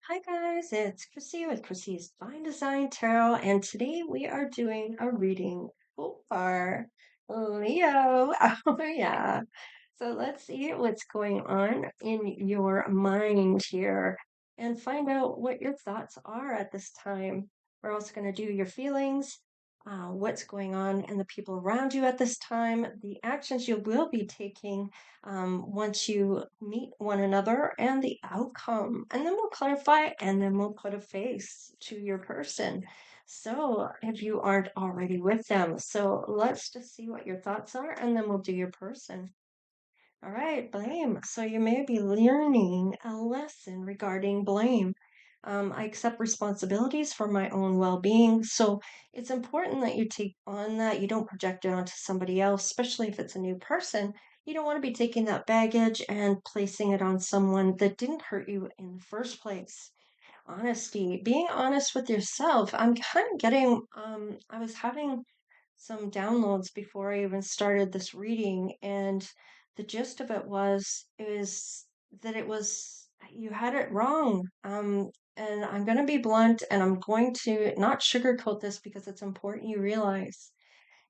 Hi guys, it's Chrissy with Chrissy's Fine Design Tarot, and today we are doing a reading for Leo. Oh yeah. So let's see what's going on in your mind here and find out what your thoughts are at this time. We're also going to do your feelings, what's going on and the people around you at this time, the actions you will be taking once you meet one another and the outcome. And then we'll clarify and then we'll put a face to your person. So if you aren't already with them, so let's just see what your thoughts are and then we'll do your person. All right, blame. So you may be learning a lesson regarding blame. I accept responsibilities for my own well-being. So it's important that you take on that. You don't project it onto somebody else, especially if it's a new person. You don't want to be taking that baggage and placing it on someone that didn't hurt you in the first place. Honesty, being honest with yourself. I'm kind of getting, I was having some downloads before I even started this reading, and the gist of it was is that it was you had it wrong. And I'm going to be blunt, and I'm going to not sugarcoat this because it's important you realize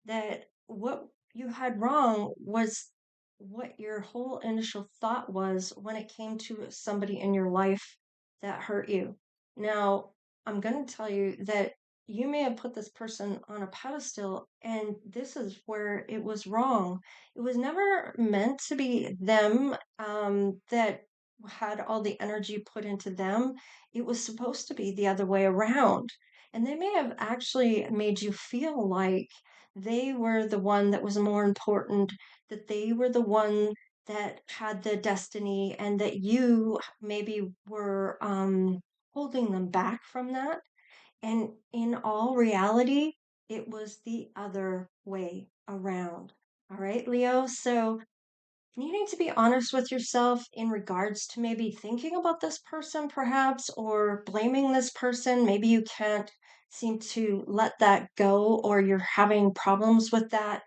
that what you had wrong was what your whole initial thought was when it came to somebody in your life that hurt you. Now, I'm going to tell you that you may have put this person on a pedestal, and this is where it was wrong. It was never meant to be them that had all the energy put into them. It was supposed to be the other way around. And they may have actually made you feel like they were the one that was more important, that they were the one that had the destiny, and that you maybe were holding them back from that. And in all reality, it was the other way around. All right, Leo. So you need to be honest with yourself in regards to maybe thinking about this person, perhaps, or blaming this person. Maybe you can't seem to let that go, or you're having problems with that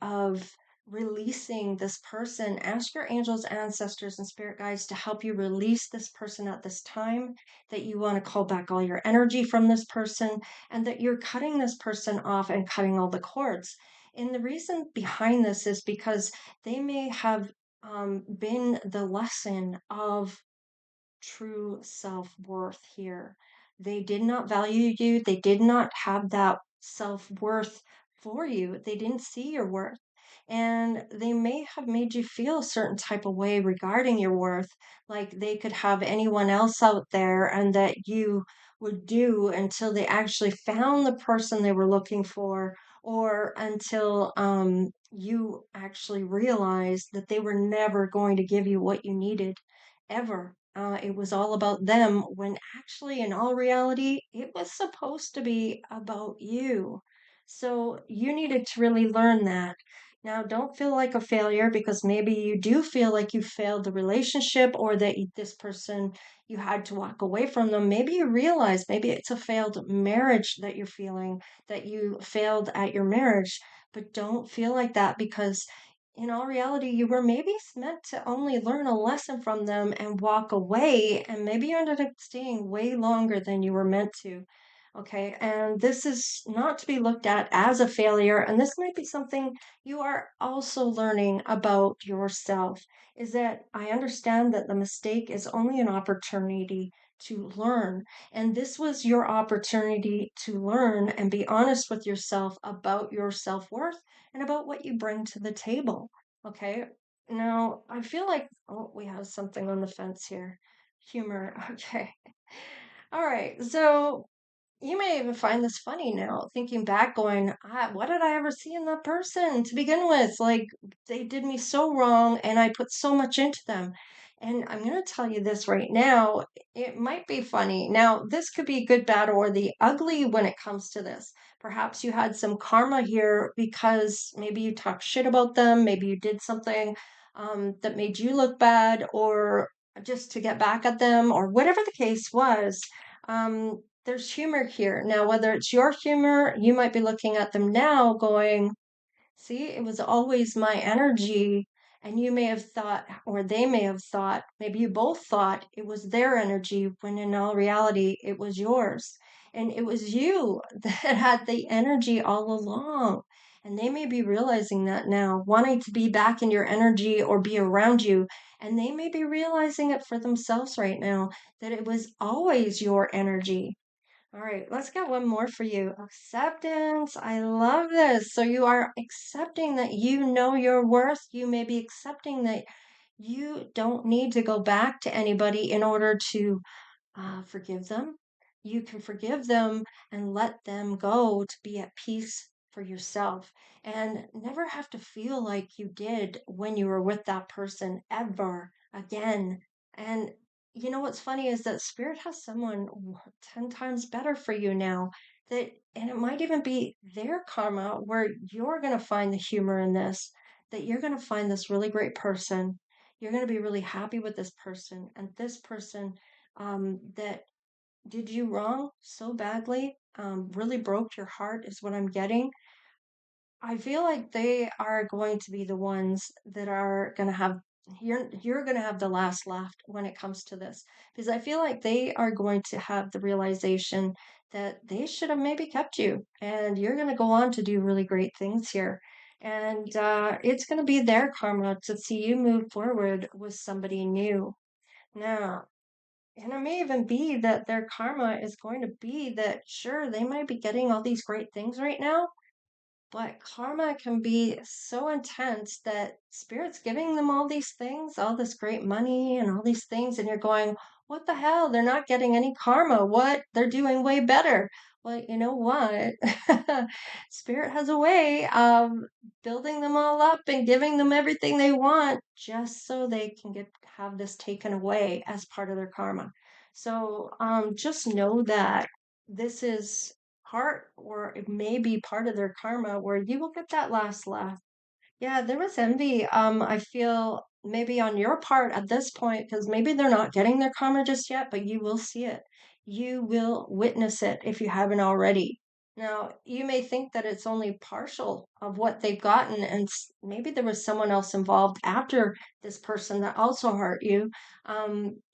of releasing this person. Ask your angels, ancestors, and spirit guides to help you release this person at this time, that you want to call back all your energy from this person, and that you're cutting this person off and cutting all the cords. And the reason behind this is because they may have been the lesson of true self worth here. They did not value you, they did not have that self worth for you, they didn't see your worth. And they may have made you feel a certain type of way regarding your worth, like they could have anyone else out there and that you would do until they actually found the person they were looking for, or until you actually realized that they were never going to give you what you needed ever. It was all about them when actually, in all reality, it was supposed to be about you. So you needed to really learn that. Now, don't feel like a failure because maybe you do feel like you failed the relationship, or that this person, you had to walk away from them. Maybe you realize maybe it's a failed marriage that you're feeling, that you failed at your marriage. But don't feel like that, because in all reality, you were maybe meant to only learn a lesson from them and walk away, and maybe you ended up staying way longer than you were meant to. Okay, and this is not to be looked at as a failure, and this might be something you are also learning about yourself. Is that I understand that the mistake is only an opportunity to learn, and this was your opportunity to learn and be honest with yourself about your self worth and about what you bring to the table. Okay. Now, I feel like, oh, we have something on the fence here. Humor. Okay. All right. So you may even find this funny now, thinking back, going, what did I ever see in that person to begin with? Like, they did me so wrong, and I put so much into them. And I'm going to tell you this right now. It might be funny. Now, this could be good, bad, or the ugly when it comes to this. Perhaps you had some karma here because maybe you talked shit about them, maybe you did something that made you look bad, or just to get back at them, or whatever the case was. There's humor here. Now, whether it's your humor, you might be looking at them now going, see, it was always my energy. And you may have thought, or they may have thought, maybe you both thought it was their energy, when in all reality, it was yours. And it was you that had the energy all along. And they may be realizing that now, wanting to be back in your energy or be around you. And they may be realizing it for themselves right now, that it was always your energy. All right, let's get one more for you. Acceptance. I love this. So you are accepting that you know your worth. You may be accepting that you don't need to go back to anybody in order to forgive them. You can forgive them and let them go to be at peace for yourself and never have to feel like you did when you were with that person ever again. And you know what's funny is that spirit has someone 10 times better for you now, that and it might even be their karma where you're going to find the humor in this, that you're going to find this really great person. You're going to be really happy with this person, and this person that did you wrong so badly, really broke your heart, is what I'm getting. I feel like they are going to be the ones that are going to have you're going to have the last laugh when it comes to this, because I feel like they are going to have the realization that they should have maybe kept you, and you're going to go on to do really great things here. And it's going to be their karma to see you move forward with somebody new. Now, and it may even be that their karma is going to be that, sure, they might be getting all these great things right now, but karma can be so intense that spirit's giving them all these things, all this great money and all these things, and you're going, what the hell? They're not getting any karma. What? They're doing way better. Well, you know what? Spirit has a way of building them all up and giving them everything they want just so they can have this taken away as part of their karma. So just know that this is part, or it may be part of their karma, where you will get that last laugh. Yeah, there was envy. I feel maybe on your part at this point, because maybe they're not getting their karma just yet, but you will see it. You will witness it if you haven't already. Now, you may think that it's only partial of what they've gotten, and maybe there was someone else involved after this person that also hurt you.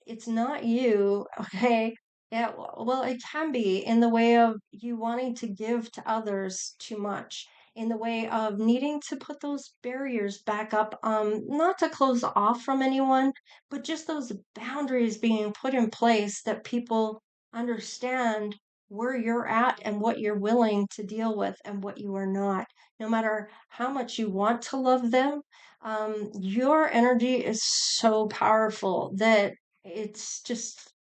It's not you, okay? Yeah, well, it can be in the way of you wanting to give to others too much, in the way of needing to put those barriers back up, not to close off from anyone, but just those boundaries being put in place that people understand where you're at and what you're willing to deal with and what you are not. No matter how much you want to love them, your energy is so powerful that it's just,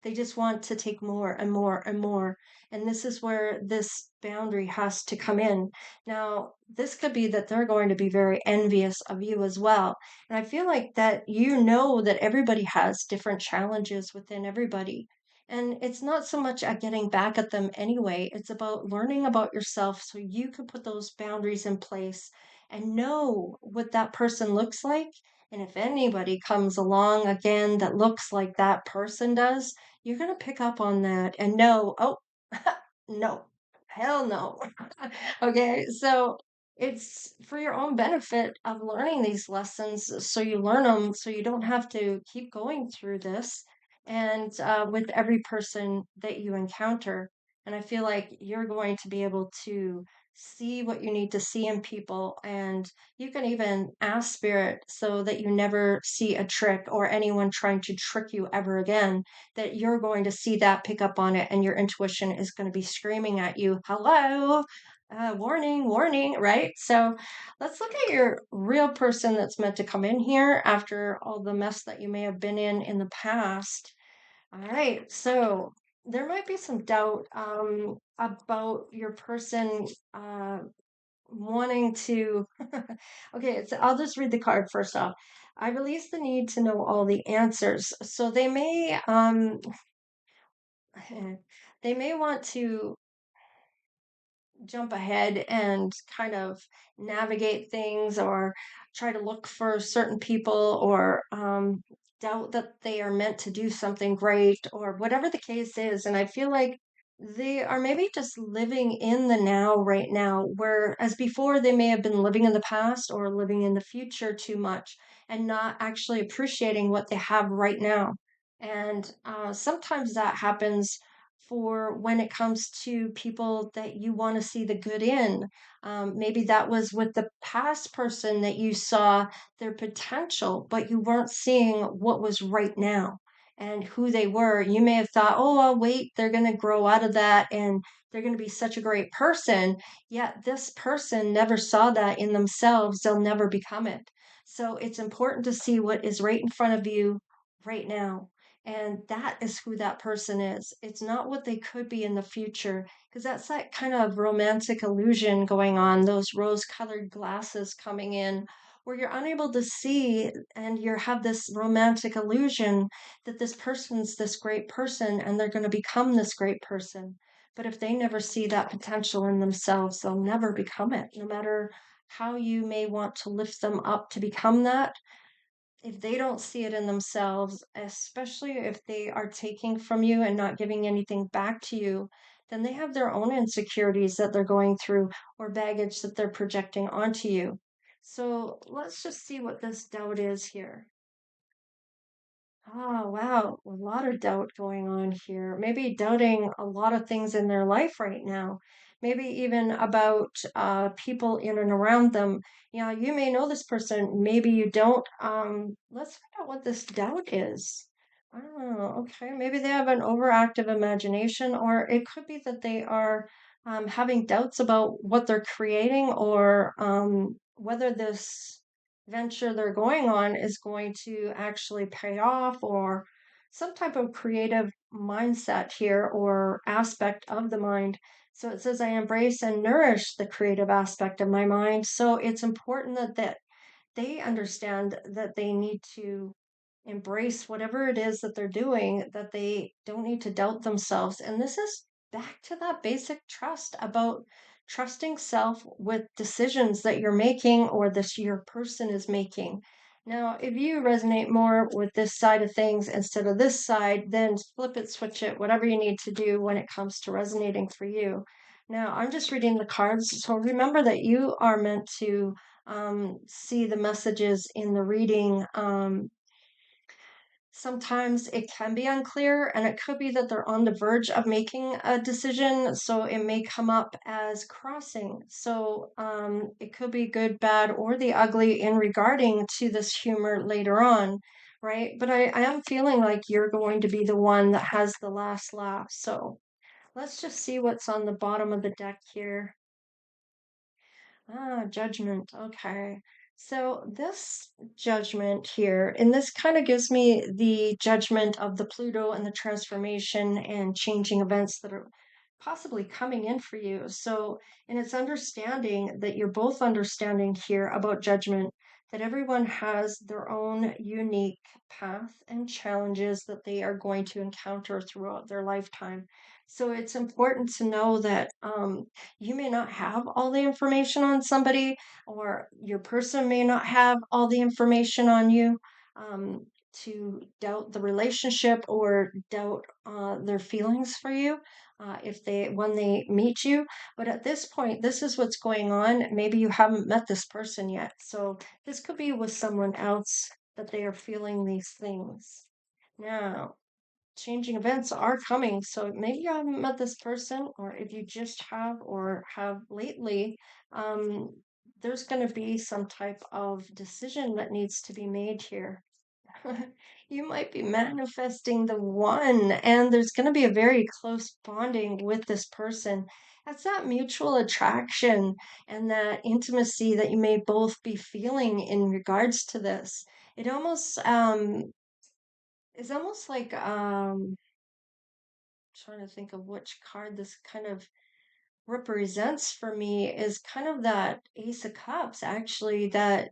they just want to take more and more and more. And this is where this boundary has to come in. Now, this could be that they're going to be very envious of you as well. And I feel like that you know that everybody has different challenges within everybody. And it's not so much at getting back at them anyway, it's about learning about yourself so you can put those boundaries in place and know what that person looks like. And if anybody comes along again that looks like that person does, you're going to pick up on that and know, oh, no, hell no. Okay, so it's for your own benefit of learning these lessons, so you learn them so you don't have to keep going through this, and with every person that you encounter. And I feel like you're going to be able to see what you need to see in people, and you can even ask spirit so that you never see a trick or anyone trying to trick you ever again, that you're going to see that, pick up on it, and your intuition is going to be screaming at you, hello, warning, warning, right? So let's look at your real person that's meant to come in here after all the mess that you may have been in the past. All right, so there might be some doubt about your person wanting to. Okay, so I'll just read the card first off. I release the need to know all the answers. So they may want to jump ahead and kind of navigate things, or try to look for certain people, or doubt that they are meant to do something great, or whatever the case is. And I feel like they are maybe just living in the now right now, whereas before they may have been living in the past or living in the future too much and not actually appreciating what they have right now. And sometimes that happens for when it comes to people that you want to see the good in. Maybe that was with the past person that you saw their potential, but you weren't seeing what was right now and who they were. You may have thought, oh, I'll wait, they're going to grow out of that and they're going to be such a great person. Yet this person never saw that in themselves. They'll never become it. So it's important to see what is right in front of you right now. And that is who that person is. It's not what they could be in the future, because that's that kind of romantic illusion going on, those rose colored glasses coming in, where you're unable to see and you have this romantic illusion that this person's this great person and they're going to become this great person. But if they never see that potential in themselves, they'll never become it, no matter how you may want to lift them up to become that. If they don't see it in themselves, especially if they are taking from you and not giving anything back to you, then they have their own insecurities that they're going through or baggage that they're projecting onto you. So let's just see what this doubt is here. Oh, wow. A lot of doubt going on here. Maybe doubting a lot of things in their life right now. Maybe even about people in and around them. Yeah, you may know this person, maybe you don't. Let's find out what this doubt is. Oh, okay. Maybe they have an overactive imagination, or it could be that they are having doubts about what they're creating or whether this venture they're going on is going to actually pay off or some type of creative mindset here or aspect of the mind. So it says, I embrace and nourish the creative aspect of my mind. So it's important that they understand that they need to embrace whatever it is that they're doing, that they don't need to doubt themselves. And this is back to that basic trust about trusting self with decisions that you're making or this your person is making. Now, if you resonate more with this side of things instead of this side, then flip it, switch it, whatever you need to do when it comes to resonating for you. Now, I'm just reading the cards. So remember that you are meant to see the messages in the reading. Sometimes it can be unclear, and it could be that they're on the verge of making a decision. So it may come up as crossing. So it could be good, bad, or the ugly in regarding to this humor later on, right? But I am feeling like you're going to be the one that has the last laugh. So let's just see what's on the bottom of the deck here. Ah, judgment. Okay. So this judgment here, and this kind of gives me the judgment of the Pluto and the transformation and changing events that are possibly coming in for you. So, and it's understanding that you're both understanding here about judgment, that everyone has their own unique path and challenges that they are going to encounter throughout their lifetime. So it's important to know that you may not have all the information on somebody, or your person may not have all the information on you to doubt the relationship or doubt their feelings for you if they when they meet you. But at this point, this is what's going on. Maybe you haven't met this person yet, so this could be with someone else that they are feeling these things. Now, changing events are coming. So maybe you haven't met this person, or if you just have or have lately, um, there's going to be some type of decision that needs to be made here. You might be manifesting the one, and there's going to be a very close bonding with this person. That's that mutual attraction and that intimacy that you may both be feeling in regards to this. It almost is almost like trying to think of which card this kind of represents for me is kind of that Ace of Cups, actually, that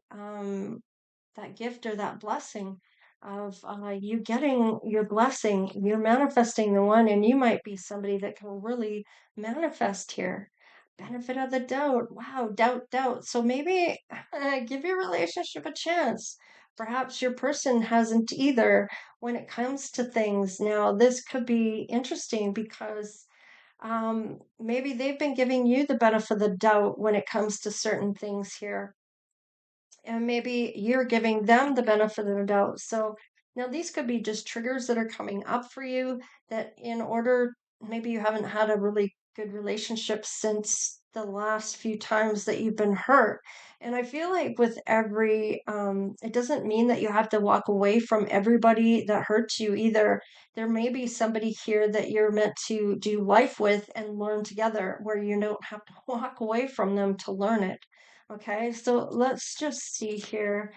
gift or that blessing of you getting your blessing, you're manifesting the one, and you might be somebody that can really manifest here. Benefit of the doubt. Wow, doubt, doubt. So maybe give your relationship a chance. Perhaps your person hasn't either when it comes to things. Now, this could be interesting because Maybe they've been giving you the benefit of the doubt when it comes to certain things here, and maybe you're giving them the benefit of the doubt. So now these could be just triggers that are coming up for you, that in order, maybe you haven't had a really good relationship since the last few times that you've been hurt. And I feel like with every, it doesn't mean that you have to walk away from everybody that hurts you either. There may be somebody here that you're meant to do life with and learn together, where you don't have to walk away from them to learn it. Okay, so let's just see here.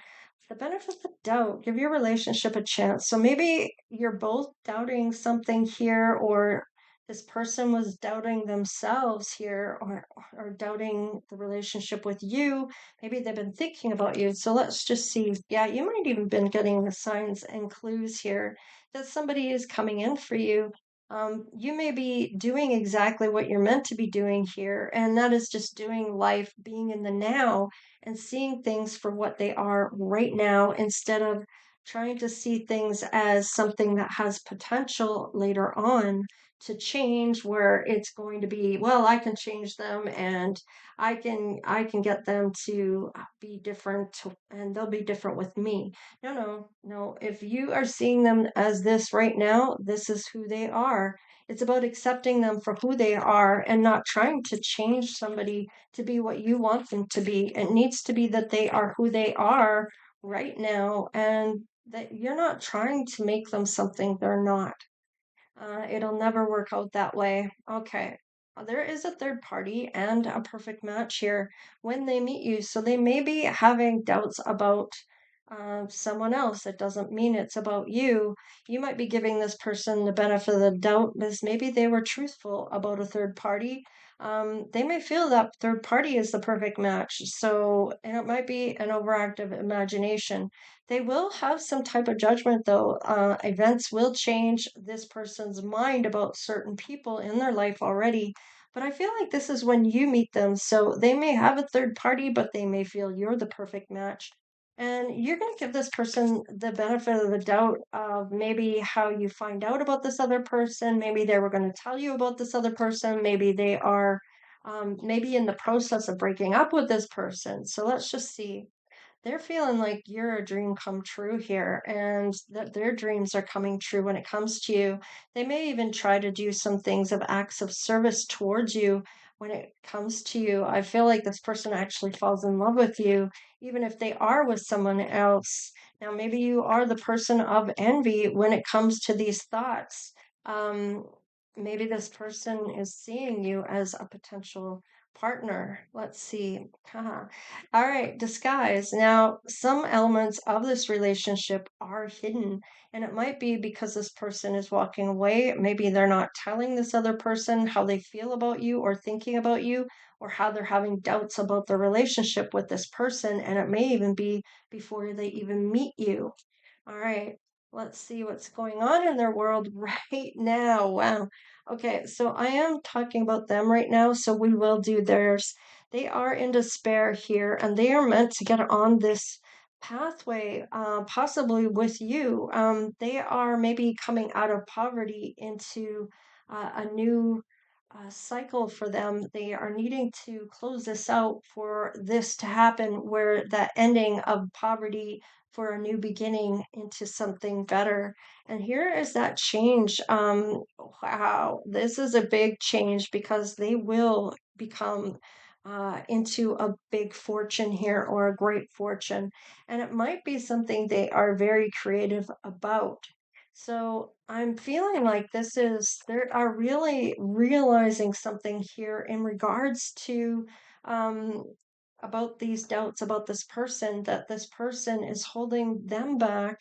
The benefit of the doubt, give your relationship a chance. So maybe you're both doubting something here, or this person was doubting themselves here, or doubting the relationship with you. Maybe they've been thinking about you. So let's just see. Yeah, you might even been getting the signs and clues here that somebody is coming in for you. You may be doing exactly what you're meant to be doing here, and that is just doing life, being in the now, and seeing things for what they are right now instead of trying to see things as something that has potential later on to change, where it's going to be, well, I can change them, and I can get them to be different, and they'll be different with me. No, no, no. If you are seeing them as this right now, this is who they are. It's about accepting them for who they are and not trying to change somebody to be what you want them to be. It needs to be that they are who they are right now, and that you're not trying to make them something they're not. It'll never work out that way. Okay. There is a third party and a perfect match here when they meet you. So they may be having doubts about someone else. It doesn't mean it's about you. You might be giving this person the benefit of the doubt because maybe they were truthful about a third party. They may feel that third party is the perfect match. So, and it might be an overactive imagination. They will have some type of judgment, though. Events will change this person's mind about certain people in their life already. But I feel like this is when you meet them. So they may have a third party, but they may feel you're the perfect match. And you're going to give this person the benefit of the doubt of maybe how you find out about this other person. Maybe they were going to tell you about this other person. Maybe they are maybe in the process of breaking up with this person. So let's just see. They're feeling like you're a dream come true here, and that their dreams are coming true when it comes to you. They may even try to do some things of acts of service towards you when it comes to you. I feel like this person actually falls in love with you, even if they are with someone else. Now, maybe you are the person of envy when it comes to these thoughts. Um, Maybe this person is seeing you as a potential partner. Let's see. Haha. All right, disguise. Now, some elements of this relationship are hidden, and it might be because this person is walking away. Maybe they're not telling this other person how they feel about you or thinking about you, or how they're having doubts about the relationship with this person, and it may even be before they even meet you. All right, let's see what's going on in their world right now. Wow. Okay, so I am talking about them right now, so we will do theirs. They are in despair here, and they are meant to get on this pathway, possibly with you. They are maybe coming out of poverty into a new cycle for them. They are needing to close this out for this to happen, where that ending of poverty for a new beginning into something better. And here is that change. Wow, this is a big change because they will become into a big fortune here, or a great fortune. And it might be something they are very creative about. So I'm feeling like they are really realizing something here in regards to um, about these doubts about this person, that this person is holding them back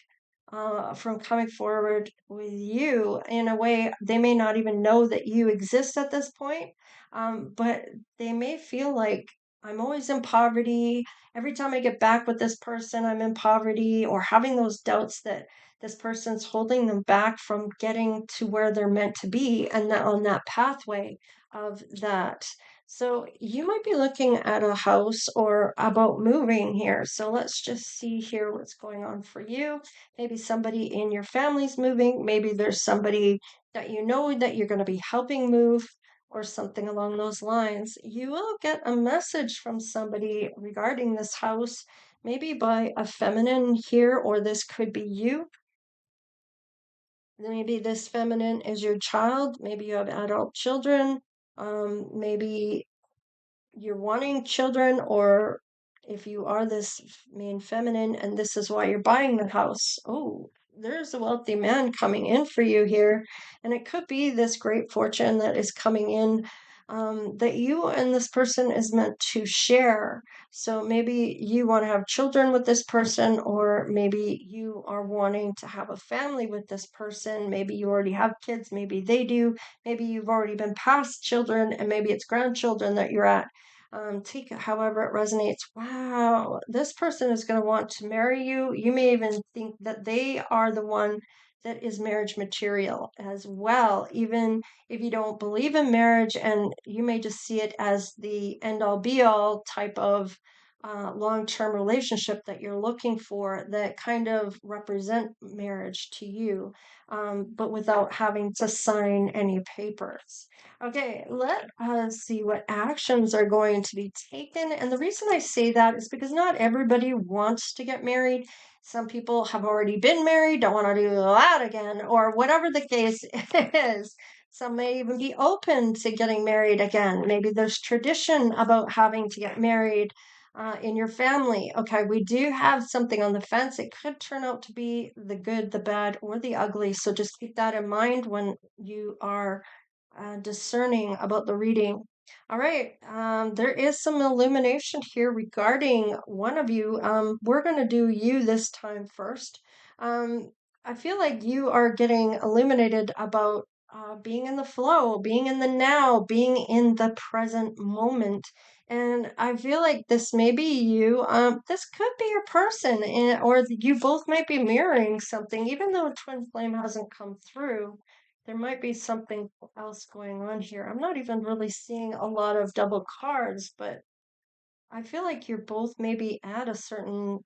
from coming forward with you in a way. They may not even know that you exist at this point, but they may feel like, I'm always in poverty. Every time I get back with this person, I'm in poverty, or having those doubts that this person's holding them back from getting to where they're meant to be, and that on that pathway of that. So you might be looking at a house or about moving here. So let's just see here what's going on for you. Maybe somebody in your family's moving. Maybe there's somebody that you know that you're going to be helping move. or something along those lines. You will get a message from somebody regarding this house, maybe by a feminine here, or this could be you. Maybe this feminine is your child. Maybe you have adult children. Maybe you're wanting children, or if you are this main feminine and this is why you're buying the house. Oh, there's a wealthy man coming in for you here. And it could be this great fortune that is coming in, that you and this person is meant to share. So maybe you want to have children with this person, or maybe you are wanting to have a family with this person. Maybe you already have kids, maybe they do. Maybe you've already been past children, and maybe it's grandchildren that you're at. Take it however it resonates. Wow, this person is going to want to marry you. You may even think that they are the one that is marriage material as well, even if you don't believe in marriage, and you may just see it as the end all be all type of long-term relationship that you're looking for, that kind of represent marriage to you, but without having to sign any papers. Okay, let us see what actions are going to be taken. And the reason I say that is because not everybody wants to get married. Some people have already been married, don't want to do that again, or whatever the case is. Some may even be open to getting married again. Maybe there's tradition about having to get married in your family. Okay, we do have something on the fence. It could turn out to be the good, the bad, or the ugly. So just keep that in mind when you are discerning about the reading. All right, there is some illumination here regarding one of you. We're going to do you this time first. Um, I feel like you are getting illuminated about being in the flow, being in the now, being in the present moment. And I feel like this may be you. This could be your person, or you both might be mirroring something, even though twin flame hasn't come through. There might be something else going on here. I'm not even really seeing a lot of double cards, but I feel like you're both maybe at a certain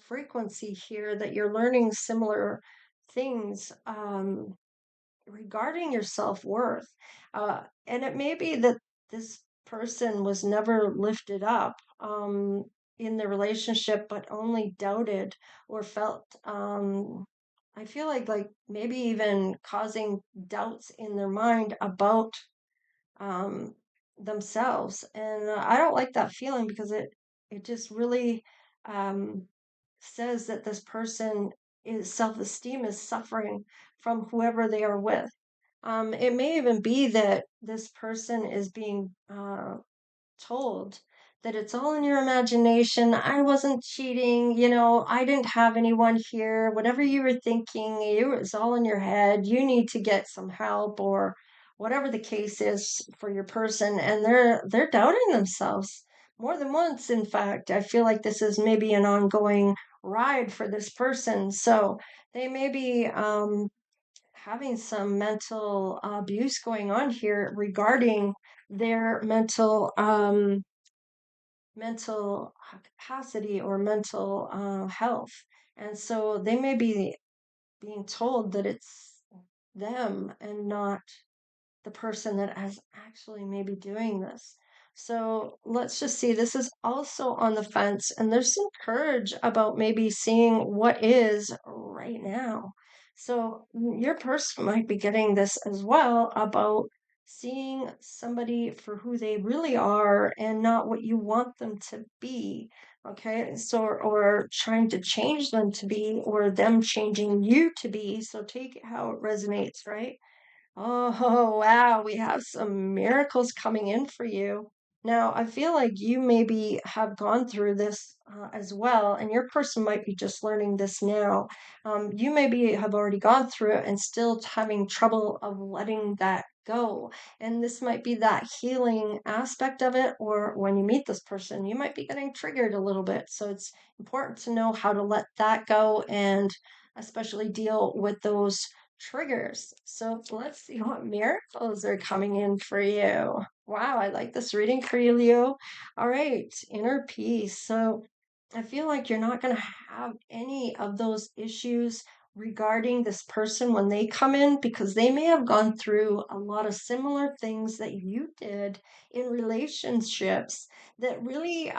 frequency here, that you're learning similar things regarding your self-worth. And it may be that this person was never lifted up in the relationship, but only doubted or felt, I feel like maybe even causing doubts in their mind about um, themselves. And I don't like that feeling, because it just really um, says that this person is self-esteem is suffering from whoever they are with. It may even be that this person is being told that it's all in your imagination. I wasn't cheating, I didn't have anyone here. Whatever you were thinking, it was all in your head. You need to get some help, or whatever the case is for your person. And they're doubting themselves more than once. In fact, I feel like this is maybe an ongoing ride for this person. So they may be having some mental abuse going on here regarding their mental capacity, or mental health. And so they may be being told that it's them and not the person that is actually maybe doing this. So let's just see, this is also on the fence, and there's some courage about maybe seeing what is right now. So your person might be getting this as well, about seeing somebody for who they really are and not what you want them to be. Okay, so, or trying to change them to be, or them changing you to be. So take it how it resonates, right? Oh, wow. We have some miracles coming in for you. Now, I feel like you maybe have gone through this as well, and your person might be just learning this now. You maybe have already gone through it and still having trouble of letting that go. And this might be that healing aspect of it, or when you meet this person, you might be getting triggered a little bit. So it's important to know how to let that go, and especially deal with those triggers. So let's see what miracles are coming in for you. Wow, I like this reading for you, Leo. All right, inner peace. So I feel like you're not going to have any of those issues regarding this person when they come in because they may have gone through a lot of similar things that you did in relationships that really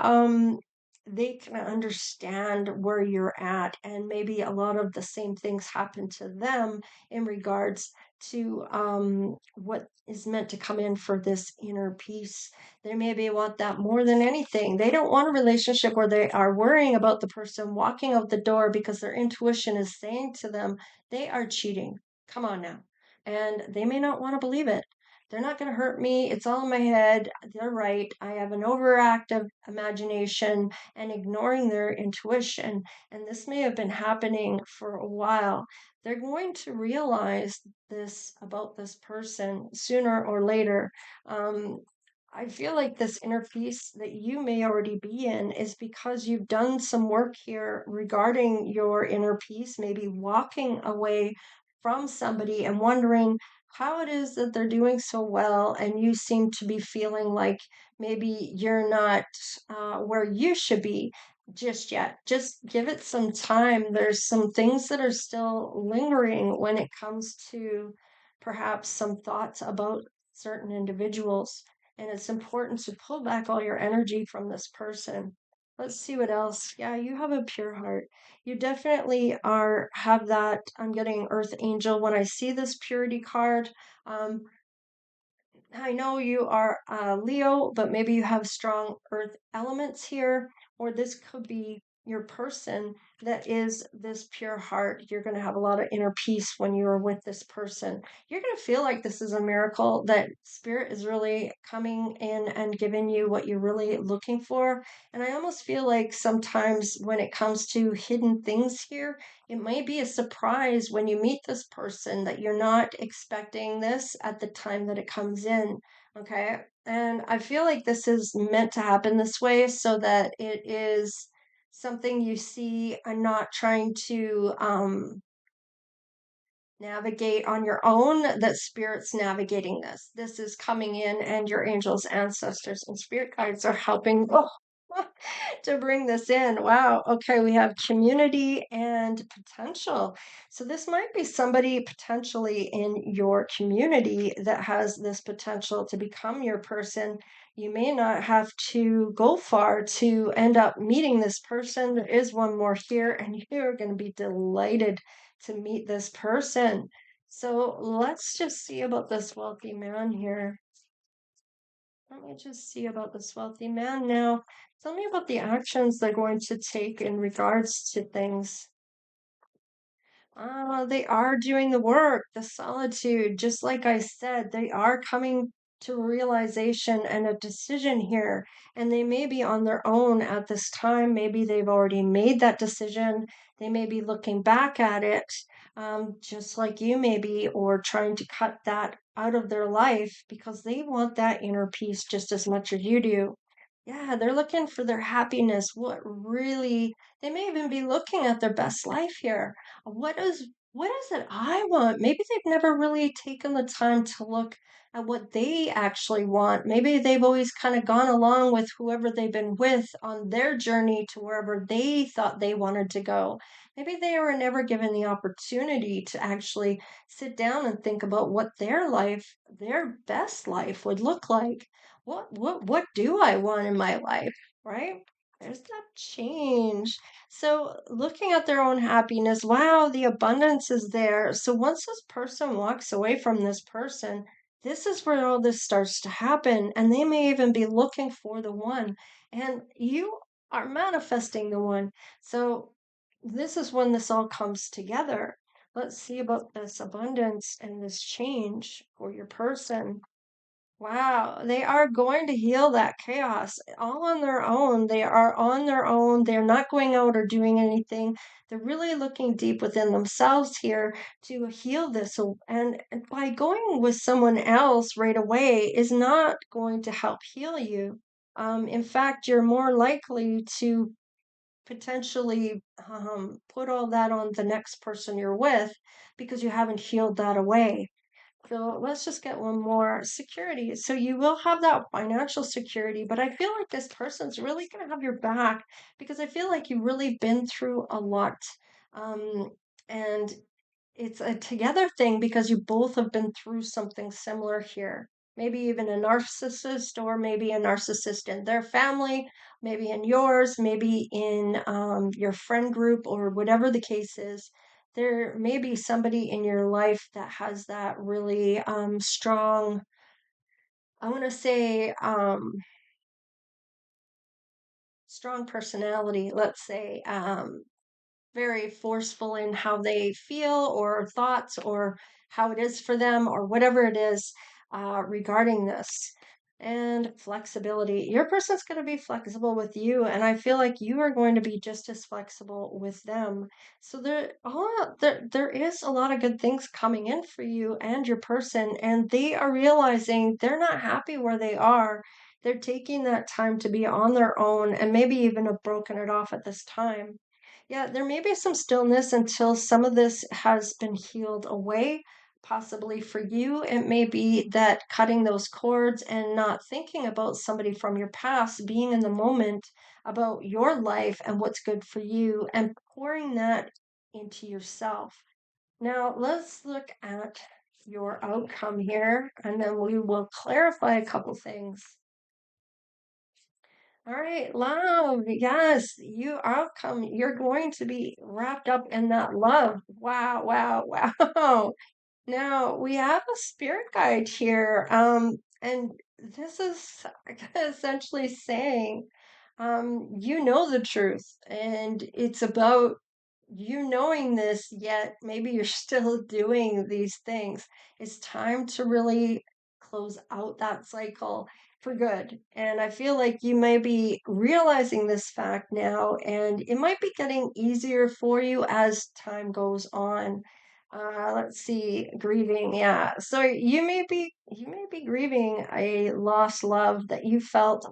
they can understand where you're at, and maybe a lot of the same things happen to them in regards to what is meant to come in for this inner peace. They maybe want that more than anything. They don't want a relationship where they are worrying about the person walking out the door because their intuition is saying to them they are cheating. Come on now. And they may not want to believe it. They're not going to hurt me. It's all in my head. They're right. I have an overactive imagination and ignoring their intuition. And this may have been happening for a while. They're going to realize this about this person sooner or later. Um, I feel like this inner peace that you may already be in is because you've done some work here regarding your inner peace, maybe walking away from somebody and wondering how it is that they're doing so well, and you seem to be feeling like maybe you're not where you should be just yet. Just give it some time. There's some things that are still lingering when it comes to perhaps some thoughts about certain individuals, and it's important to pull back all your energy from this person. Let's see what else. Yeah, you have a pure heart. You definitely have that. I'm getting Earth Angel when I see this purity card. Um, I know you are Leo, but maybe you have strong earth elements here, or this could be your person that is this pure heart. You're going to have a lot of inner peace when you are with this person. You're going to feel like this is a miracle, that spirit is really coming in and giving you what you're really looking for. And I almost feel like sometimes when it comes to hidden things here, it may be a surprise when you meet this person that you're not expecting this at the time that it comes in. Okay. And I feel like this is meant to happen this way so that it is something you see and not trying to navigate on your own, that spirit's navigating this. This is coming in, and your angels, ancestors, and spirit guides are helping to bring this in. Wow. Okay, we have community and potential. So this might be somebody potentially in your community that has this potential to become your person. You may not have to go far to end up meeting this person. There is one more here, and you're going to be delighted to meet this person. So let's just see about this wealthy man here. Let me just see about this wealthy man now. Tell me about the actions they're going to take in regards to things. They are doing the work, the solitude. Just like I said, they are coming to a realization and a decision here. And they may be on their own at this time. Maybe they've already made that decision. They may be looking back at it, just like you may be, or trying to cut that out of their life because they want that inner peace just as much as you do. Yeah, they're looking for their happiness. What really, they may even be looking at their best life here. What is it I want? Maybe they've never really taken the time to look at what they actually want. Maybe they've always kind of gone along with whoever they've been with on their journey to wherever they thought they wanted to go. Maybe they were never given the opportunity to actually sit down and think about what their life, their best life would look like. What do I want in my life, right? There's that change. So, looking at their own happiness, wow, the abundance is there. So, once this person walks away from this person, this is where all this starts to happen. And they may even be looking for the one. And you are manifesting the one. So, this is when this all comes together. Let's see about this abundance and this change for your person. Wow, they are going to heal that chaos all on their own. They are on their own. They're not going out or doing anything. They're really looking deep within themselves here to heal this. And by going with someone else right away is not going to help heal you. In fact, you're more likely to potentially put all that on the next person you're with because you haven't healed that away. So let's just get one more security. So you will have that financial security, but I feel like this person's really going to have your back because I feel like you've really been through a lot. Um, And it's a together thing because you both have been through something similar here. Maybe even a narcissist, or maybe a narcissist in their family, maybe in yours, maybe in your friend group, or whatever the case is. There may be somebody in your life that has that really strong, I want to say, strong personality, let's say. Very forceful in how they feel or thoughts or how it is for them or whatever it is regarding this. And flexibility. Your person's going to be flexible with you, and I feel like you are going to be just as flexible with them. So there is a lot of good things coming in for you and your person, and they are realizing they're not happy where they are. They're taking that time to be on their own and maybe even have broken it off at this time. Yeah, there may be some stillness until some of this has been healed away. Possibly for you, it may be that cutting those cords and not thinking about somebody from your past, being in the moment about your life and what's good for you, and pouring that into yourself. Now, let's look at your outcome here, and then we will clarify a couple things. All right, love. Yes, you outcome. You're going to be wrapped up in that love. Wow, wow, wow. Now we have a spirit guide here. And this is essentially saying, you know the truth, and it's about you knowing this, yet maybe you're still doing these things. It's time to really close out that cycle for good. And I feel like you may be realizing this fact now, and it might be getting easier for you as time goes on. Let's see, grieving. Yeah. So you may be grieving a lost love that you felt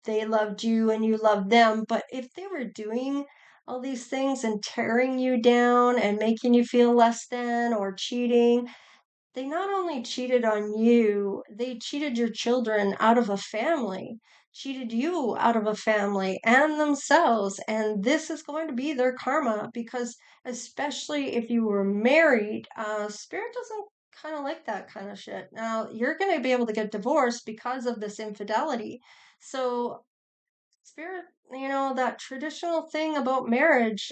they loved you and you loved them. But if they were doing all these things and tearing you down and making you feel less than or cheating, they not only cheated on you, they cheated your children out of a family, cheated you out of a family and themselves. And this is going to be their karma because, especially if you were married, Spirit doesn't kind of like that kind of shit. Now, you're going to be able to get divorced because of this infidelity. So, Spirit, that traditional thing about marriage,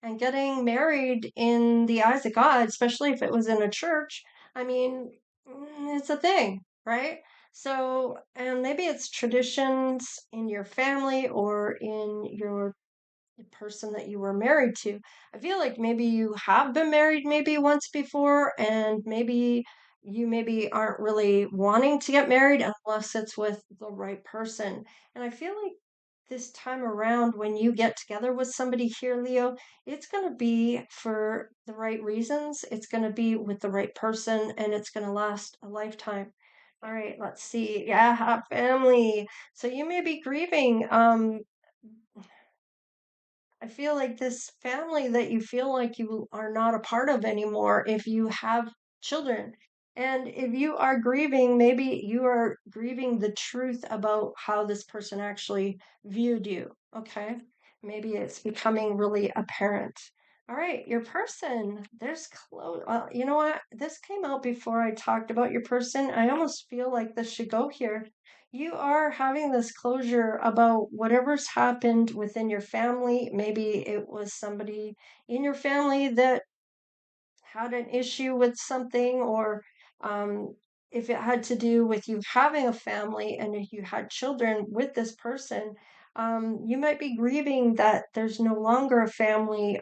and getting married in the eyes of God, especially if it was in a church, I mean, it's a thing, right? So, and maybe it's traditions in your family or in your the person that you were married to. I feel like maybe you have been married maybe once before, and maybe you maybe aren't really wanting to get married unless it's with the right person. And I feel like this time around, when you get together with somebody here, Leo, it's going to be for the right reasons. It's going to be with the right person, and it's going to last a lifetime. All right, let's see. Yeah, family. So you may be grieving. I feel like this family that you feel like you are not a part of anymore if you have children. And if you are grieving, maybe you are grieving the truth about how this person actually viewed you. Okay. Maybe it's becoming really apparent. All right, your person. There's close. You know what? This came out before I talked about your person. I almost feel like this should go here. You are having this closure about whatever's happened within your family. Maybe it was somebody in your family that had an issue with something, or um, if it had to do with you having a family and if you had children with this person, you might be grieving that there's no longer a family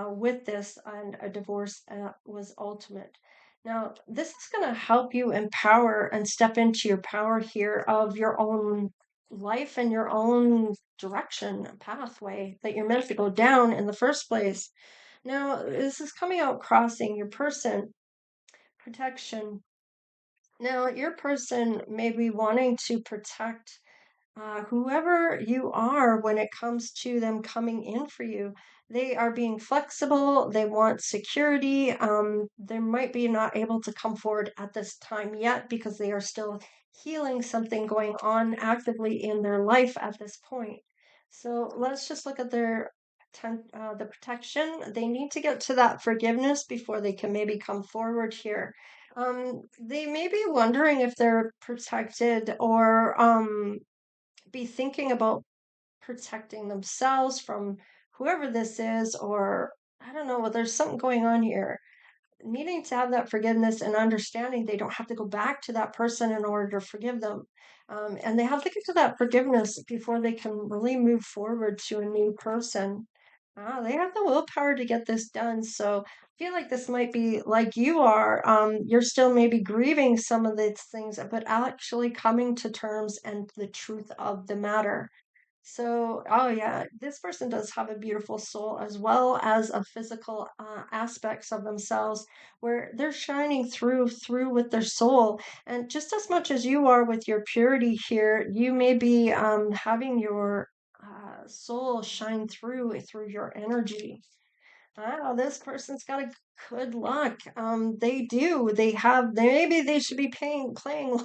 with this, and a divorce was ultimate. Now, this is going to help you empower and step into your power here of your own life and your own direction, pathway that you're meant to go down in the first place. Now, this is coming out crossing your person, protection. Now, your person may be wanting to protect whoever you are when it comes to them coming in for you. They are being flexible, they want security. They might be not able to come forward at this time yet because they are still healing something going on actively in their life at this point. So let's just look at their the protection. They need to get to that forgiveness before they can maybe come forward here. They may be wondering if they're protected or be thinking about protecting themselves from whoever this is, or I don't know, well, there's something going on here. Needing to have that forgiveness and understanding they don't have to go back to that person in order to forgive them. And they have to get to that forgiveness before they can really move forward to a new person. They have the willpower to get this done. So I feel like this might be like you are. You're still maybe grieving some of these things, but actually coming to terms and the truth of the matter. So, oh yeah, this person does have a beautiful soul as well as a physical aspects of themselves where they're shining through with their soul. And just as much as you are with your purity here, you may be having your soul shine through your energy. Wow, this person's got a good luck. They do. Maybe they should be playing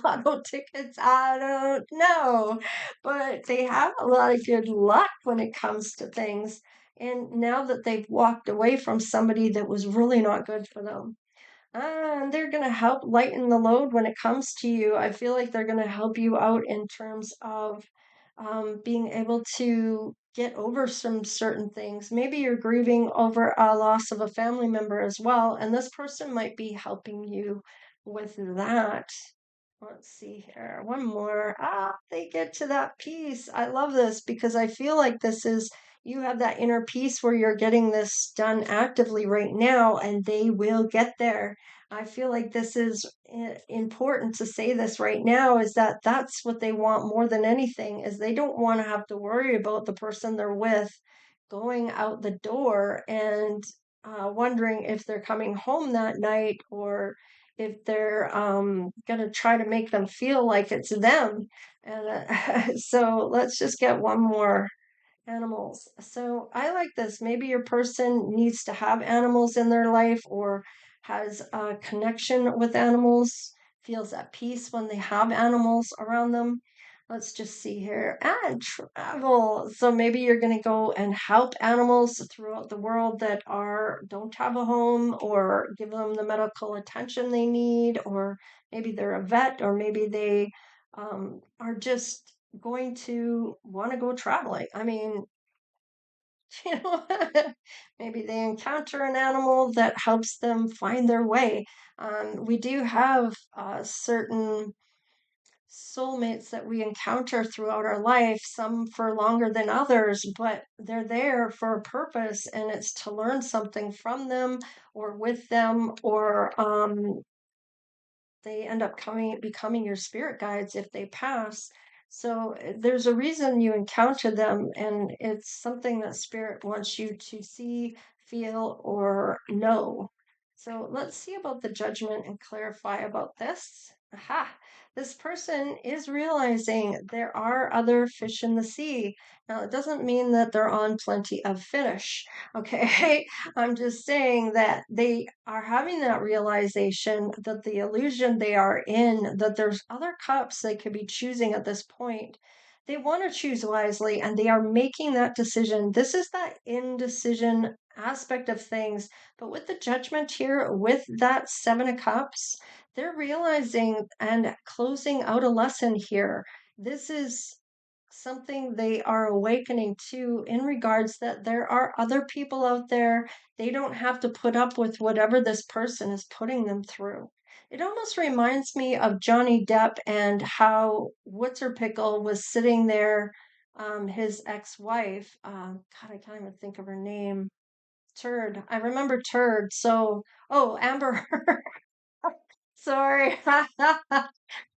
lotto tickets. I don't know. But they have a lot of good luck when it comes to things. And now that they've walked away from somebody that was really not good for them. And they're going to help lighten the load when it comes to you. I feel like they're going to help you out in terms of being able to get over some certain things. Maybe you're grieving over a loss of a family member as well, and this person might be helping you with that. Let's see here. One more. They get to that peace. I love this because I feel like you have that inner peace where you're getting this done actively right now, and they will get there. I feel like this is important to say this right now is that that's what they want more than anything is they don't want to have to worry about the person they're with going out the door and wondering if they're coming home that night or if they're going to try to make them feel like it's them. And so let's just get one more animals. So I like this. Maybe your person needs to have animals in their life or has a connection with animals, feels at peace when they have animals around them. Let's just see here. And travel. So maybe you're going to go and help animals throughout the world that don't have a home or give them the medical attention they need, or maybe they're a vet, or maybe they are just going to want to go traveling. I mean, you know, maybe they encounter an animal that helps them find their way. We do have certain soulmates that we encounter throughout our life, some for longer than others, but they're there for a purpose, and it's to learn something from them or with them, or they end up becoming your spirit guides if they pass. So there's a reason you encounter them, and it's something that spirit wants you to see, feel, or know. So let's see about the judgment and clarify about this. Aha! This person is realizing there are other fish in the sea. Now, it doesn't mean that they're on plenty of fish, okay? I'm just saying that they are having that realization that the illusion they are in, that there's other cups they could be choosing at this point. They want to choose wisely and they are making that decision. This is that indecision aspect of things. But with the judgment here, with that Seven of Cups, they're realizing and closing out a lesson here. This is something they are awakening to in regards that there are other people out there. They don't have to put up with whatever this person is putting them through. It almost reminds me of Johnny Depp and how What's Her Pickle was sitting there, his ex-wife. God, I can't even think of her name. Turd. I remember Turd. So, oh, Amber Heard. Sorry.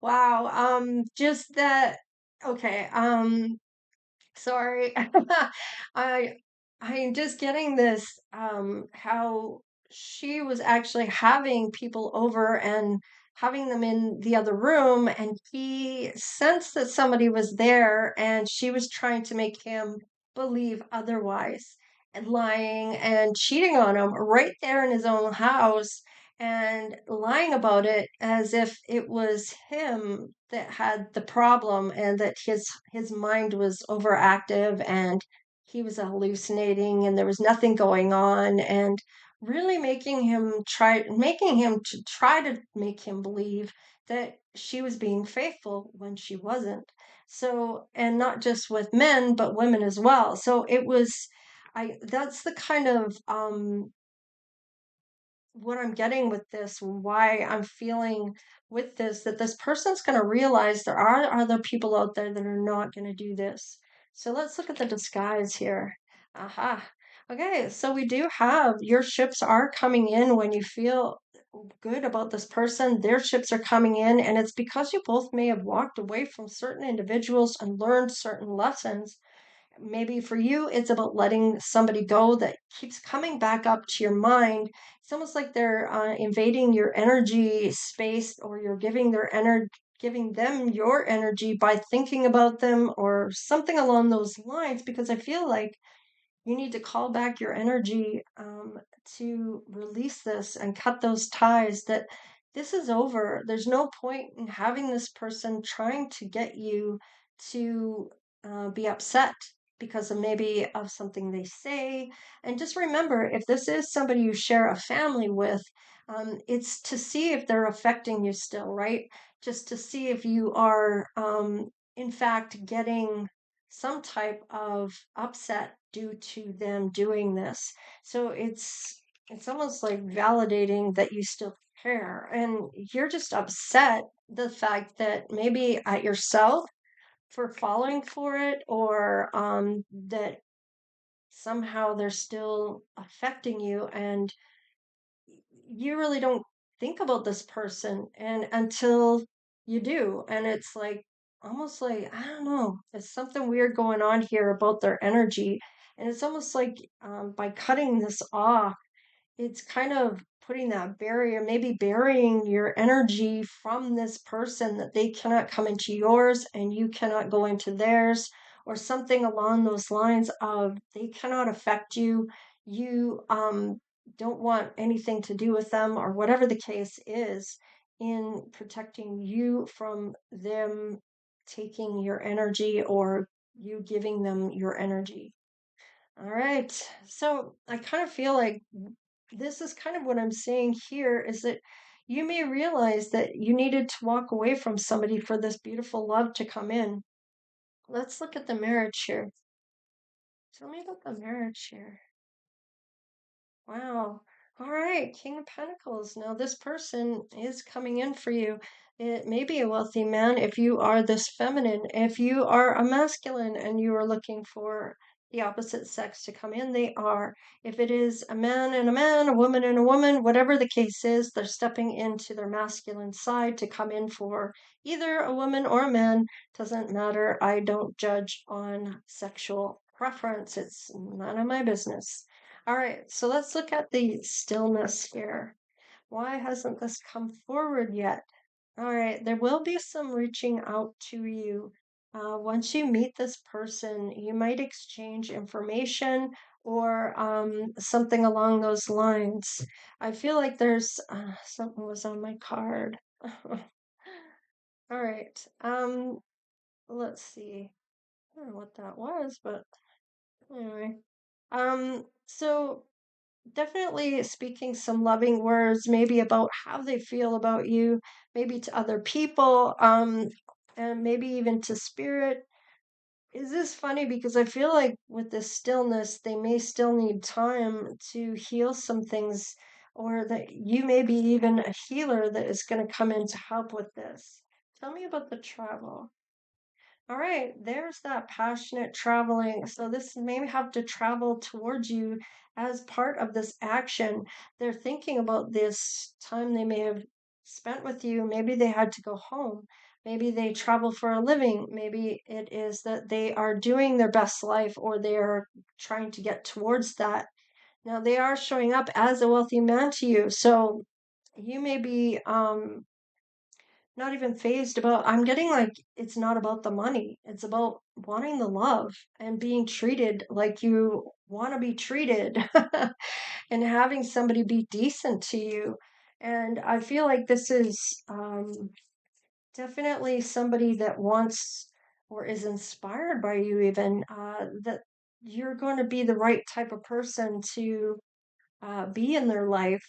Wow. Just that. Okay. Sorry. I I'm just getting this how she was actually having people over and having them in the other room, and he sensed that somebody was there and she was trying to make him believe otherwise and lying and cheating on him right there in his own house and lying about it as if it was him that had the problem and that his mind was overactive and he was hallucinating and there was nothing going on, and really making him to try to make him believe that she was being faithful when she wasn't. So, and not just with men, but women as well. So it was, that's the kind of what I'm getting with this, why I'm feeling with this, that this person's going to realize there are other people out there that are not going to do this. So let's look at the disguise here. Aha. Okay, so we do have your ships are coming in when you feel good about this person. Their ships are coming in, and it's because you both may have walked away from certain individuals and learned certain lessons. Maybe for you, it's about letting somebody go that keeps coming back up to your mind. It's almost like they're invading your energy space, or you're giving them your energy by thinking about them or something along those lines. Because I feel like you need to call back your energy to release this and cut those ties, that this is over. There's no point in having this person trying to get you to be upset because of maybe of something they say. And just remember, if this is somebody you share a family with, it's to see if they're affecting you still, right? Just to see if you are in fact getting some type of upset due to them doing this. So it's almost like validating that you still care, and you're just upset the fact that maybe at yourself for falling for it, or that somehow they're still affecting you, and you really don't think about this person and until you do, and it's like almost like, I don't know, there's something weird going on here about their energy. And it's almost like by cutting this off, it's kind of putting that barrier, maybe burying your energy from this person, that they cannot come into yours and you cannot go into theirs, or something along those lines of they cannot affect you. You don't want anything to do with them, or whatever the case is, in protecting you from them taking your energy or you giving them your energy. All right. So I kind of feel like this is kind of what I'm saying here, is that you may realize that you needed to walk away from somebody for this beautiful love to come in. Let's look at the marriage here. Tell me about the marriage here. Wow. All right, King of Pentacles. Now, this person is coming in for you. It may be a wealthy man if you are this feminine. If you are a masculine and you are looking for the opposite sex to come in, they are. If it is a man and a man, a woman and a woman, whatever the case is, they're stepping into their masculine side to come in for either a woman or a man. Doesn't matter. I don't judge on sexual preference. It's none of my business. All right, so let's look at the stillness here. Why hasn't this come forward yet? All right, there will be some reaching out to you. Once you meet this person, you might exchange information or something along those lines. I feel like there's something was on my card. All right, let's see. I don't know what that was, but anyway. So definitely speaking some loving words, maybe about how they feel about you, maybe to other people, and maybe even to spirit. Is this funny? Because I feel like with this stillness, they may still need time to heal some things, or that you may be even a healer that is going to come in to help with this. Tell me about the travel. All right, there's that passionate traveling. So this may have to travel towards you as part of this action. They're thinking about this time they may have spent with you. Maybe they had to go home. Maybe they travel for a living. Maybe it is that they are doing their best life, or they are trying to get towards that. Now they are showing up as a wealthy man to you. So you may be not even phased about, I'm getting like it's not about the money. It's about wanting the love and being treated like you want to be treated and having somebody be decent to you. And I feel like this is definitely somebody that wants or is inspired by you even, that you're going to be the right type of person to be in their life.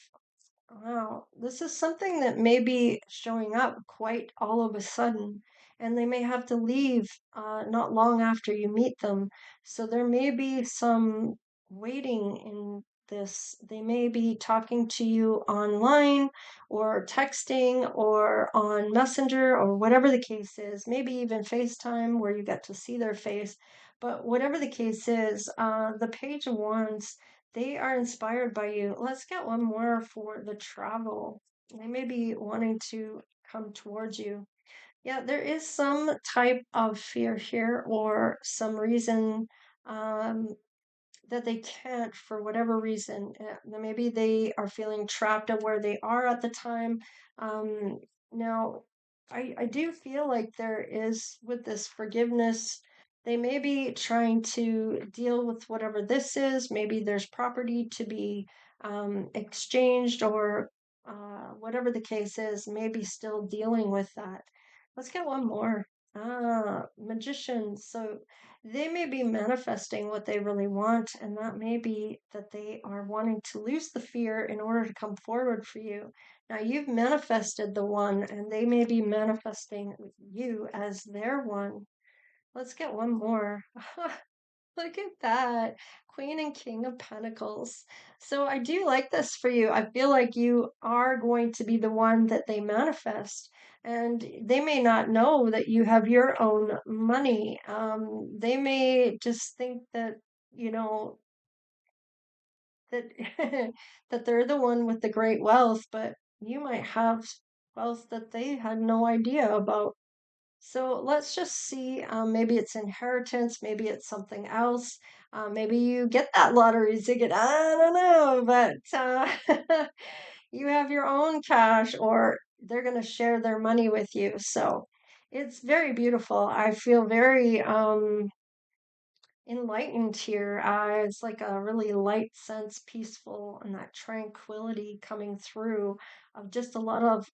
Wow, this is something that may be showing up quite all of a sudden, and they may have to leave not long after you meet them. So there may be some waiting in this. They may be talking to you online or texting or on Messenger or whatever the case is, maybe even FaceTime where you get to see their face. But whatever the case is, the Page of Wands, they are inspired by you. Let's get one more for the travel. They may be wanting to come towards you. Yeah, there is some type of fear here or some reason um, that they can't for whatever reason. Maybe they are feeling trapped at where they are at the time. Um, Now, I do feel like there is with this forgiveness, they may be trying to deal with whatever this is. Maybe there's property to be exchanged or whatever the case is, maybe still dealing with that. Let's get one more. Magician. So they may be manifesting what they really want, and that may be that they are wanting to lose the fear in order to come forward for you. Now, you've manifested the one, and they may be manifesting you as their one. Let's get one more. Look at that. Queen and King of Pentacles. So I do like this for you. I feel like you are going to be the one that they manifest. And they may not know that you have your own money. They may just think that, you know, that that they're the one with the great wealth, but you might have wealth that they had no idea about. So let's just see. Maybe it's inheritance. Maybe it's something else. Maybe you get that lottery ticket. I don't know, but you have your own cash, or they're going to share their money with you. So it's very beautiful. I feel very enlightened here. It's like a really light sense, peaceful, and that tranquility coming through of just a lot of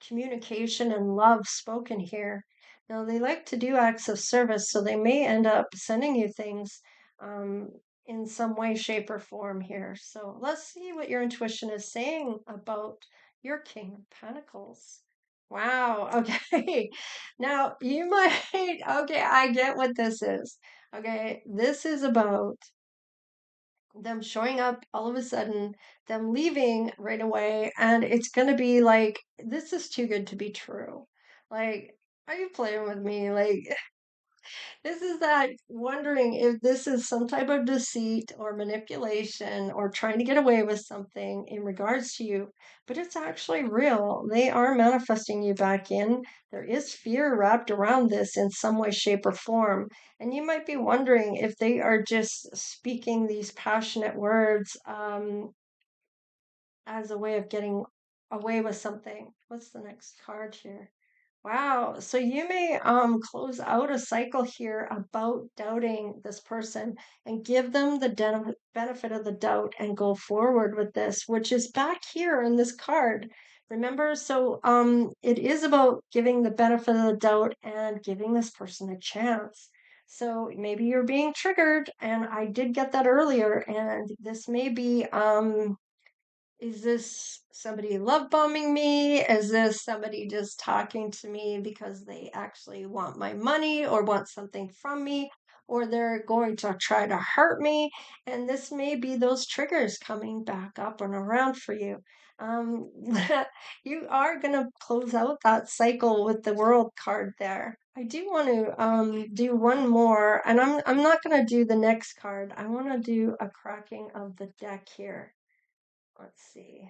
communication and love spoken here. Now, they like to do acts of service, so they may end up sending you things um, in some way, shape, or form here. So let's see what your intuition is saying about your King of Pentacles. Wow, okay. Now, you might, okay, I get what this is. Okay, this is about them showing up all of a sudden, them leaving right away, and it's gonna be like, this is too good to be true. Like, are you playing with me? Like, this is that wondering if this is some type of deceit or manipulation or trying to get away with something in regards to you, but it's actually real. They are manifesting you back in. There is fear wrapped around this in some way, shape, or form. And you might be wondering if they are just speaking these passionate words as a way of getting away with something. What's the next card here? Wow. So you may close out a cycle here about doubting this person and give them the benefit of the doubt and go forward with this, which is back here in this card. Remember, so it is about giving the benefit of the doubt and giving this person a chance. So maybe you're being triggered, and I did get that earlier, and this may be is this somebody love bombing me? Is this somebody just talking to me because they actually want my money or want something from me? Or they're going to try to hurt me? And this may be those triggers coming back up and around for you. Um, you are going to close out that cycle with the World card there. I do want to do one more, and I'm not going to do the next card. I want to do a cracking of the deck here. Let's see.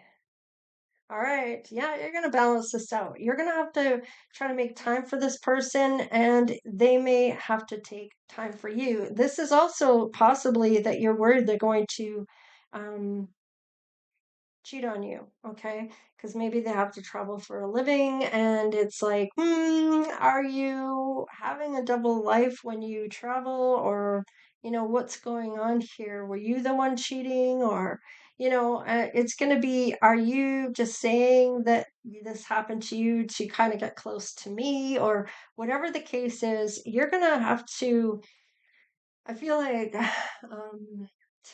All right. Yeah, you're going to balance this out. You're going to have to try to make time for this person, and they may have to take time for you. This is also possibly that you're worried they're going to um, cheat on you, okay? Because maybe they have to travel for a living, and it's like, are you having a double life when you travel, or what's going on here? Were you the one cheating, or it's going to be, are you just saying that this happened to you to kind of get close to me, or whatever the case is, you're going to have to I feel like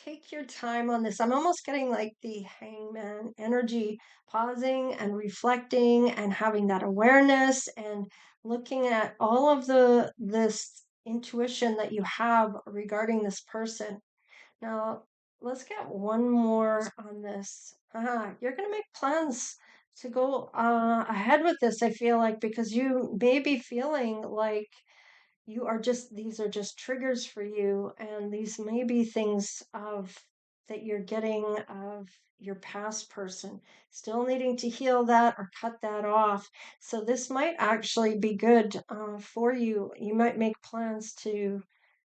take your time on this. I'm almost getting like the hangman energy, pausing and reflecting and having that awareness and looking at all of the this intuition that you have regarding this person. Now, let's get one more on this. You're going to make plans to go ahead with this, I feel like, because you may be feeling like you are just, these are just triggers for you, and these may be things of that you're getting of your past person, still needing to heal that or cut that off. So this might actually be good for you. You might make plans to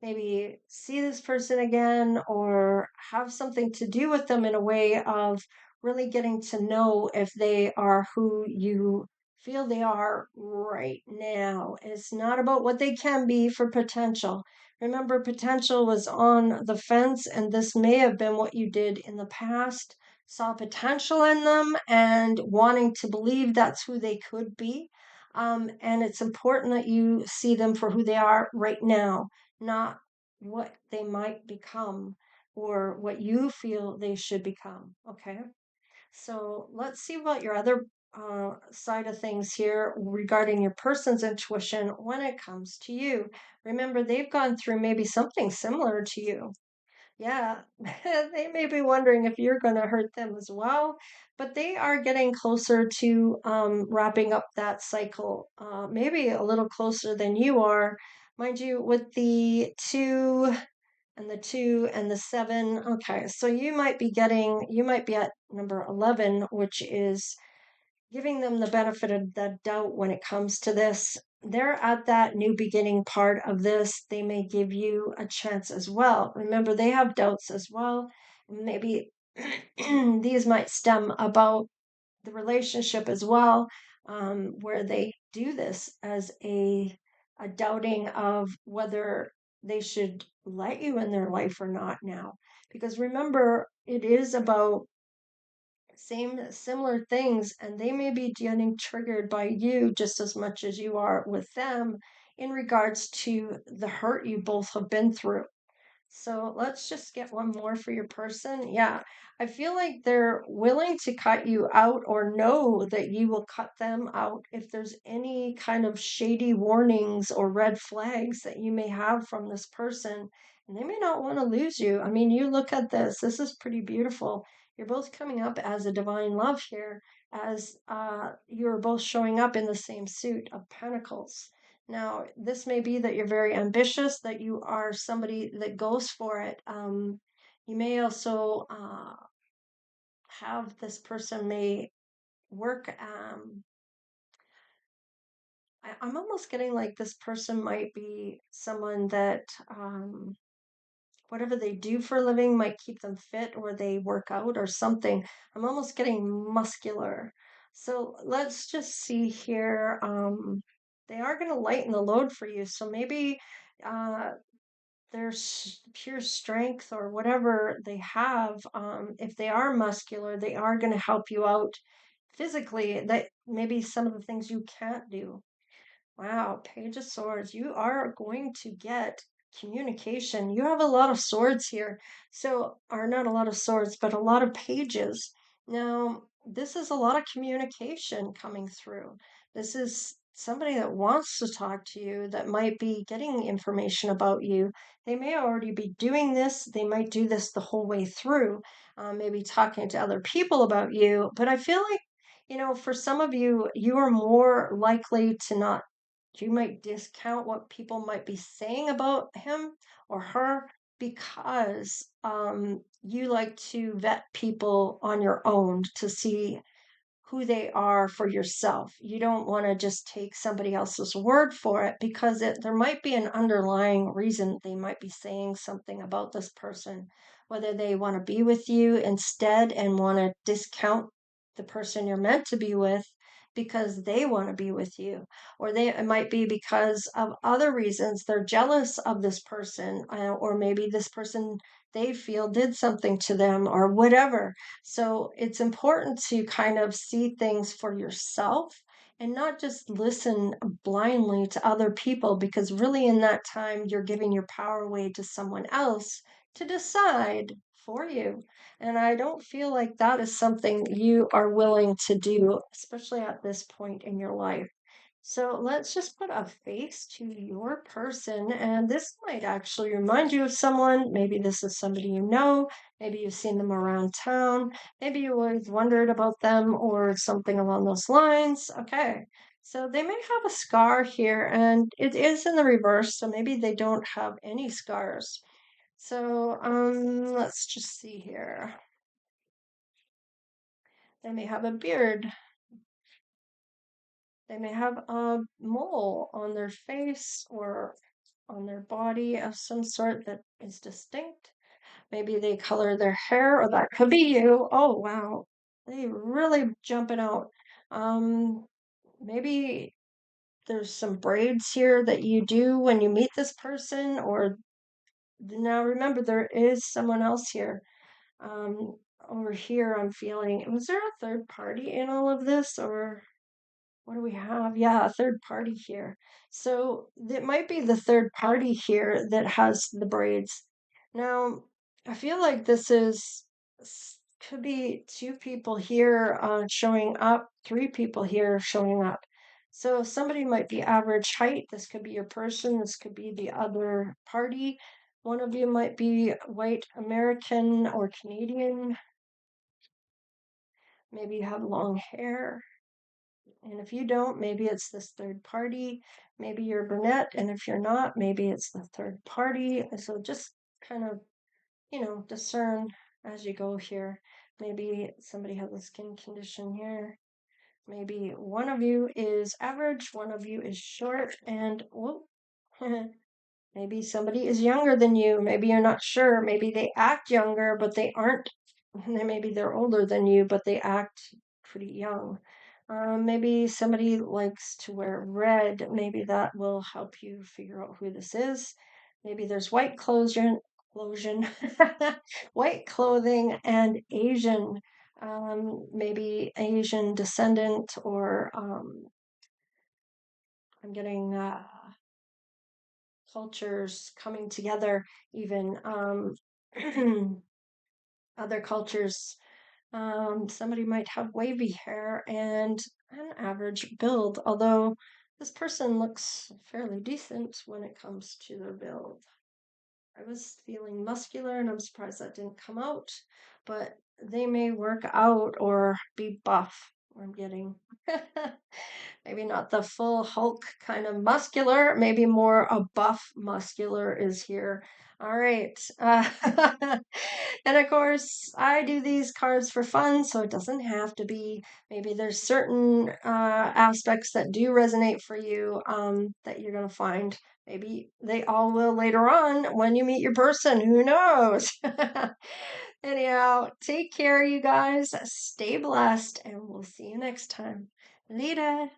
maybe see this person again or have something to do with them in a way of really getting to know if they are who you feel they are right now. It's not about what they can be for potential. Remember, potential was on the fence, and this may have been what you did in the past. Saw potential in them and wanting to believe that's who they could be. And it's important that you see them for who they are right now, not what they might become or what you feel they should become. Okay. So let's see about your other side of things here regarding your person's intuition when it comes to you. Remember, they've gone through maybe something similar to you. Yeah, they may be wondering if you're going to hurt them as well, but they are getting closer to wrapping up that cycle, maybe a little closer than you are. Mind you, with the two and the seven. Okay, so you might be at number 11, which is giving them the benefit of the doubt when it comes to this. They're at that new beginning part of this. They may give you a chance as well. Remember, they have doubts as well. Maybe these might stem about the relationship as well, where they do this as a doubting of whether they should let you in their life or not now. Because remember, it is about similar things, and they may be getting triggered by you just as much as you are with them in regards to the hurt you both have been through. So let's just get one more for your person. Yeah, I feel like they're willing to cut you out or know that you will cut them out if there's any kind of shady warnings or red flags that you may have from this person. And they may not want to lose you. I mean, you look at this, this is pretty beautiful. You're both coming up as a divine love here, as you're both showing up in the same suit of pentacles. Now, this may be that you're very ambitious, that you are somebody that goes for it. You may also have this person may work. I'm almost getting like this person might be someone that whatever they do for a living might keep them fit, or they work out or something. I'm almost getting muscular. So let's just see here. They are going to lighten the load for you. So maybe uh, their pure strength or whatever they have, if they are muscular, they are going to help you out physically. That maybe some of the things you can't do. Wow, Page of Swords. You are going to get communication. You have a lot of swords here. So, or not a lot of swords, but a lot of pages. Now, this is a lot of communication coming through. This is somebody that wants to talk to you, that might be getting information about you. They may already be doing this. They might do this the whole way through, maybe talking to other people about you. But I feel like, for some of you, you are more likely to not, you might discount what people might be saying about him or her because you like to vet people on your own to see who they are for yourself. You don't want to just take somebody else's word for it, because there might be an underlying reason they might be saying something about this person, whether they want to be with you instead and want to discount the person you're meant to be with because they want to be with you, or it might be because of other reasons. They're jealous of this person, or maybe this person they feel did something to them or whatever. So it's important to kind of see things for yourself and not just listen blindly to other people, because really in that time you're giving your power away to someone else to decide for you. And I don't feel like that is something you are willing to do, especially at this point in your life. So let's just put a face to your person, and this might actually remind you of someone. Maybe this is somebody you know, maybe you've seen them around town, maybe you always wondered about them or something along those lines. Okay, so they may have a scar here, and it is in the reverse, so maybe they don't have any scars. So let's just see here. They may have a beard. They may have a mole on their face or on their body of some sort that is distinct. Maybe they color their hair, or that could be you. Oh, wow. They really jumping out. Um, Maybe there's some braids here that you do when you meet this person, or now remember, there is someone else here. Um, Over here, I'm feeling, was there a third party in all of this, or what do we have? Yeah, a third party here. So it might be the third party here that has the braids. Now, I feel like this is could be two people here showing up, three people here showing up. So somebody might be average height. This could be your person. This could be the other party. One of you might be white American or Canadian. Maybe you have long hair. And if you don't, maybe it's this third party. Maybe you're brunette, and if you're not, maybe it's the third party. And so just kind of, discern as you go here. Maybe somebody has a skin condition here. Maybe one of you is average, one of you is short, and whoop, maybe somebody is younger than you. Maybe you're not sure. Maybe they act younger, but they aren't. Maybe they're older than you, but they act pretty young. Maybe somebody likes to wear red. Maybe that will help you figure out who this is. Maybe there's clothing, white clothing and Asian. Maybe Asian descendant, or I'm getting cultures coming together, even other cultures. Somebody might have wavy hair and an average build, although this person looks fairly decent when it comes to their build. I was feeling muscular, and I'm surprised that didn't come out, but they may work out or be buff. I'm getting maybe not the full Hulk kind of muscular, maybe more a buff muscular is here. All right. And of course, I do these cards for fun, so it doesn't have to be. Maybe there's certain aspects that do resonate for you that you're going to find. Maybe they all will later on when you meet your person. Who knows? Anyhow, take care, you guys. Stay blessed, and we'll see you next time. Later.